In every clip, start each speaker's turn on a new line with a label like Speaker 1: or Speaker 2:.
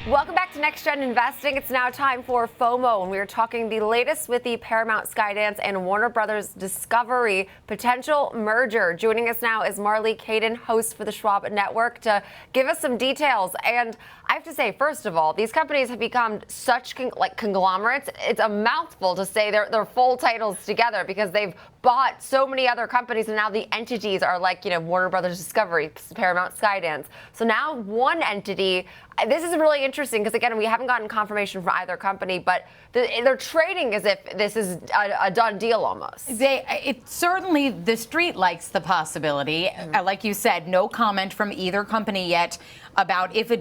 Speaker 1: Welcome back to Next Gen Investing. It's now time for FOMO, and we are talking the latest with the Paramount Skydance and Warner Brothers Discovery potential merger. Joining us now is Marley Kayden, host for the Schwab Network, to give us some details. And I have to say, first of all, these companies have become such conglomerates. It's a mouthful to say their full titles together because they've bought so many other companies, and now the entities are like, Warner Brothers Discovery, Paramount Skydance. So now one entity. This is really interesting because, again, we haven't gotten confirmation from either company, but they're trading as if this is a done deal almost.
Speaker 2: Certainly the street likes the possibility. Like you said, no comment from either company yet about if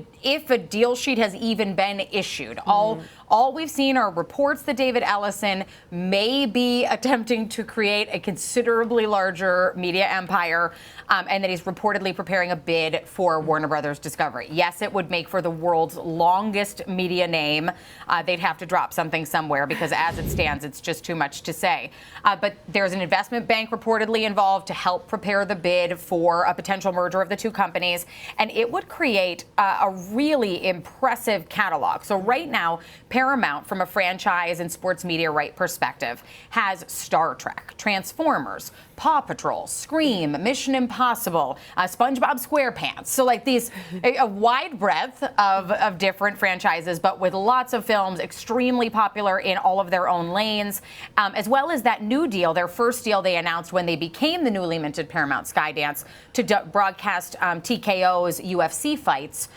Speaker 2: a deal sheet has even been issued. All we've seen are reports that David Ellison may be attempting to create a considerably larger media empire, and that he's reportedly preparing a bid for Warner Brothers Discovery. Yes, it would make for the world's longest media name. They'd have to drop something somewhere because as it stands, it's just too much to say. But there's an investment bank reportedly involved to help prepare the bid for a potential merger of the two companies, and it would create a really impressive catalog. So right now, Paramount, from a franchise and sports media right perspective, has Star Trek, Transformers, Paw Patrol, Scream, Mission Impossible, SpongeBob SquarePants. So like a wide breadth of different franchises, but with lots of films, extremely popular in all of their own lanes, as well as that new deal, their first deal they announced when they became the newly minted Paramount Skydance to broadcast TKO's UFC fights.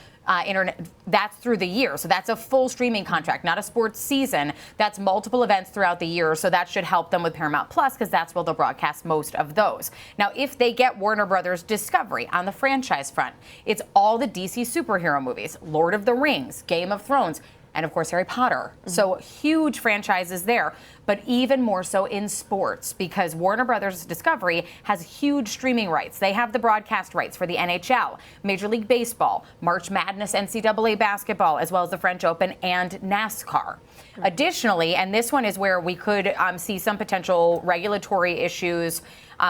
Speaker 2: Internet, that's through the year. So that's a full streaming contract, not a sports season. That's multiple events throughout the year. So that should help them with Paramount Plus because that's where they'll broadcast most of those. Now, if they get Warner Brothers Discovery on the franchise front, it's all the DC superhero movies, Lord of the Rings, Game of Thrones, and of course, Harry Potter. So huge franchises there, but even more so in sports because Warner Brothers Discovery has huge streaming rights. They have the broadcast rights for the NHL, Major League Baseball, March Madness, NCAA basketball, as well as the French Open and NASCAR. Additionally, and this one is where we could see some potential regulatory issues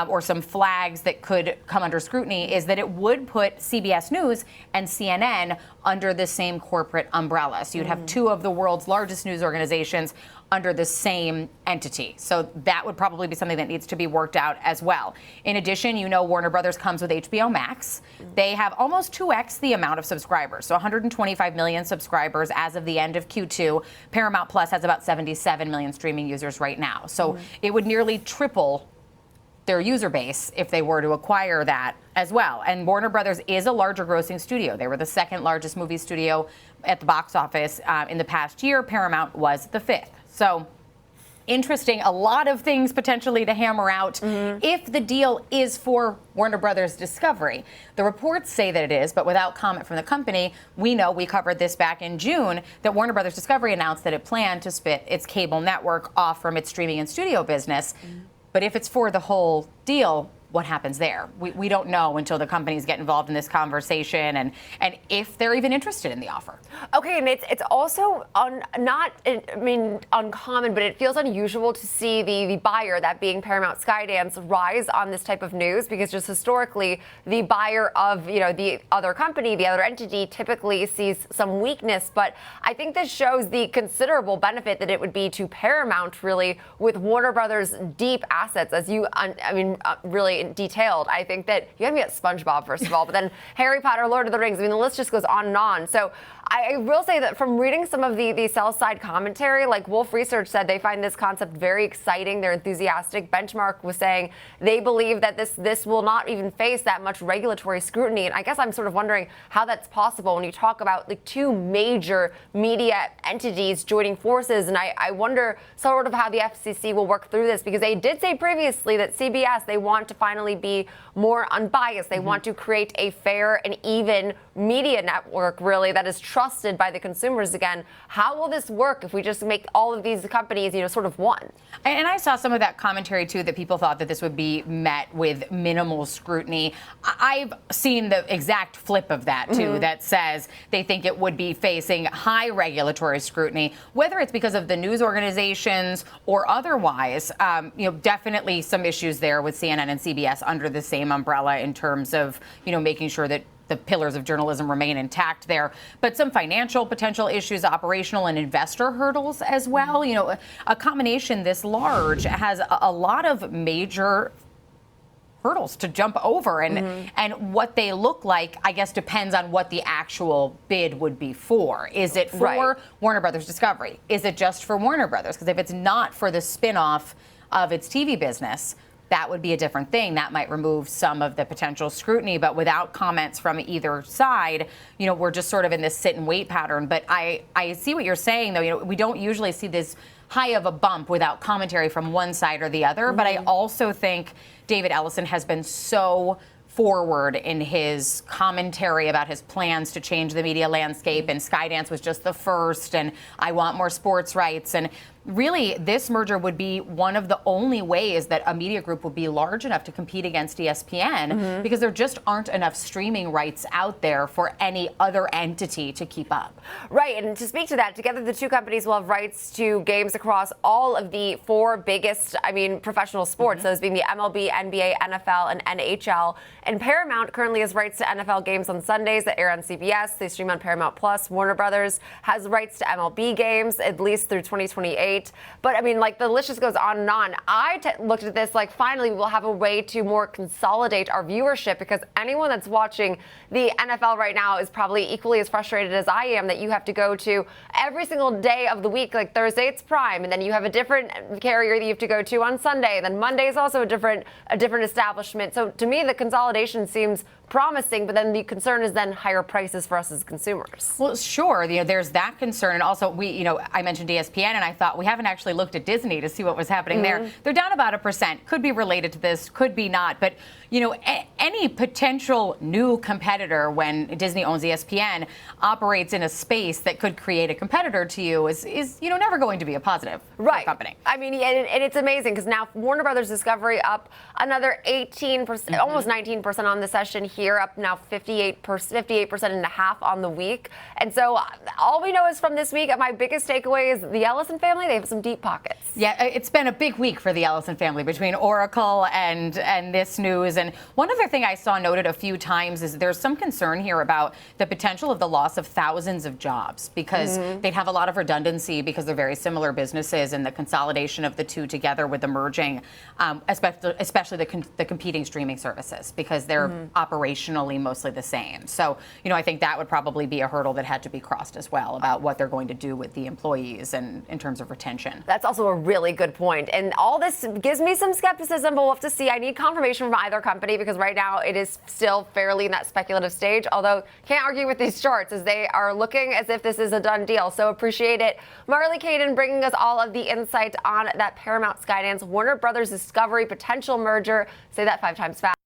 Speaker 2: or some flags that could come under scrutiny, is that it would put CBS News and CNN under the same corporate umbrella. So you'd have two of the world's largest news organizations under the same entity. So that would probably be something that needs to be worked out as well. In addition, Warner Brothers comes with HBO Max. They have almost 2x the amount of subscribers, so 125 million subscribers as of the end of Q2. Paramount Plus has about 77 million streaming users right now. So it would nearly triple their user base if they were to acquire that as well. And Warner Brothers is a larger grossing studio. They were the second largest movie studio at the box office in the past year. Paramount was the fifth. So interesting, a lot of things potentially to hammer out if the deal is for Warner Brothers Discovery. The reports say that it is, but without comment from the company, we covered this back in June, that Warner Brothers Discovery announced that it planned to split its cable network off from its streaming and studio business. But if it's for the whole deal, what happens there? We don't know until the companies get involved in this conversation and if they're even interested in the offer.
Speaker 1: Okay, and it's also uncommon, but it feels unusual to see the buyer, that being Paramount Skydance, rise on this type of news because just historically the buyer of the other company, the other entity, typically sees some weakness. But I think this shows the considerable benefit that it would be to Paramount, really, with Warner Brothers' deep assets, as you really detailed. I think that you had me at SpongeBob, first of all, but then Harry Potter, Lord of the Rings. The list just goes on and on. So I will say that from reading some of the sell-side commentary, like Wolf Research said, they find this concept very exciting. They're enthusiastic. Benchmark was saying they believe that this will not even face that much regulatory scrutiny. And I guess I'm sort of wondering how that's possible when you talk about the two major media entities joining forces. And I wonder sort of how the FCC will work through this, because they did say previously that CBS, they want to finally be more unbiased. They want to create a fair and even media network, really, that is trusted by the consumers again. How will this work if we just make all of these companies, sort of one?
Speaker 2: And I saw some of that commentary, too, that people thought that this would be met with minimal scrutiny. I've seen the exact flip of that, too, that says they think it would be facing high regulatory scrutiny, whether it's because of the news organizations or otherwise. Definitely some issues there with CNN and CBS under the same umbrella in terms of, making sure that the pillars of journalism remain intact there, but some financial potential issues, operational and investor hurdles as well. You know, a combination this large has a lot of major hurdles to jump over, and what they look like, I guess, depends on what the actual bid would be for. Is it for Warner Brothers Discovery? Is it just for Warner Brothers? Because if it's not for the spin-off of its TV business, that would be a different thing. That might remove some of the potential scrutiny, but without comments from either side, you know, we're just sort of in this sit and wait pattern. But I see what you're saying, though. You know, we don't usually see this high of a bump without commentary from one side or the other. But I also think David Ellison has been so forward in his commentary about his plans to change the media landscape, and Skydance was just the first, and I want more sports rights. And really, this merger would be one of the only ways that a media group would be large enough to compete against ESPN, because there just aren't enough streaming rights out there for any other entity to keep up.
Speaker 1: Right, and to speak to that, together the two companies will have rights to games across all of the four biggest, professional sports, those being the MLB, NBA, NFL, and NHL. And Paramount currently has rights to NFL games on Sundays that air on CBS. They stream on Paramount Plus. Warner Brothers has rights to MLB games, at least through 2028. But the list just goes on and on. I looked at this like, finally, we'll have a way to more consolidate our viewership, because anyone that's watching the NFL right now is probably equally as frustrated as I am that you have to go to every single day of the week. Like Thursday, it's Prime, and then you have a different carrier that you have to go to on Sunday. And then Monday is also a different establishment. So to me, the consolidation seems promising, but then the concern is then higher prices for us as consumers.
Speaker 2: Well, sure, there's that concern, and also I mentioned ESPN, and I thought we haven't actually looked at Disney to see what was happening there. They're down about 1%. Could be related to this, could be not, but any potential new competitor when Disney owns ESPN operates in a space that could create a competitor to you is never going to be a positive for the company.
Speaker 1: And it's amazing because now Warner Brothers Discovery up another 18%, almost 19% on the session here, up now 58% and a half on the week. And so all we know is from this week, my biggest takeaway is the Ellison family, they have some deep pockets.
Speaker 2: Yeah, it's been a big week for the Ellison family between Oracle and this news. And one other thing I saw noted a few times is there's some concern here about the potential of the loss of thousands of jobs, because they'd have a lot of redundancy because they're very similar businesses, and the consolidation of the two together with the merging, especially the competing streaming services, because they're operationally mostly the same. So, I think that would probably be a hurdle that had to be crossed as well about what they're going to do with the employees and in terms of retention.
Speaker 1: That's also a really good point. And all this gives me some skepticism, but we'll have to see. I need confirmation from either company, because right now it is still fairly in that speculative stage, although can't argue with these charts as they are looking as if this is a done deal. So appreciate it. Marley Kayden bringing us all of the insight on that Paramount Skydance Warner Brothers Discovery potential merger. Say that 5 times fast.